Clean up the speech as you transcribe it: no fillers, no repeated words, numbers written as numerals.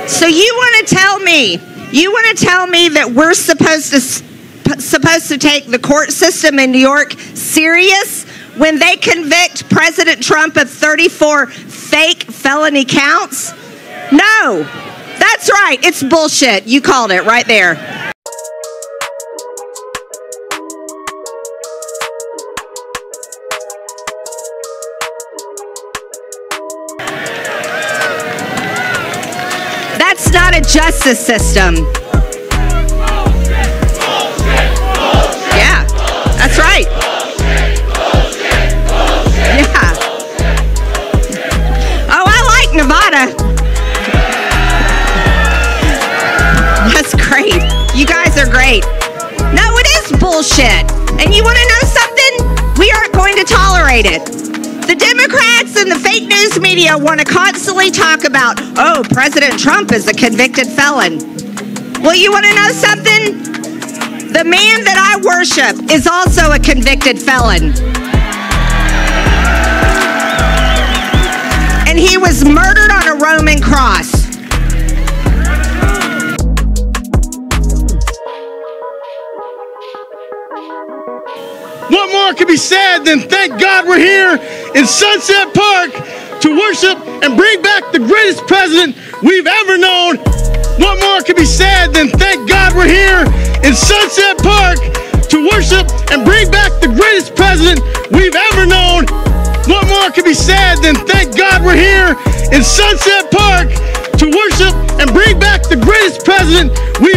So you want to tell me that we're supposed to take the court system in New York serious when they convict President Trump of 34 fake felony counts? No, that's right. It's bullshit. You called it right there. That's not a justice system. Yeah, that's right. Yeah. Oh, I like Nevada. That's great. You guys are great. No, it is bullshit. And you want to know something? We aren't going to tolerate it. The Democrats and the fake news media want to constantly talk about, oh, President Trump is a convicted felon. Well, you want to know something? The man that I worship is also a convicted felon. And he was murdered on a Roman cross. What more could be said than thank God we're here in Sunset Park to worship and bring back the greatest president we've ever known. What more could be said than thank God we're here in Sunset Park to worship and bring back the greatest president we've ever known. What more could be said than thank God we're here in Sunset Park to worship and bring back the greatest president we've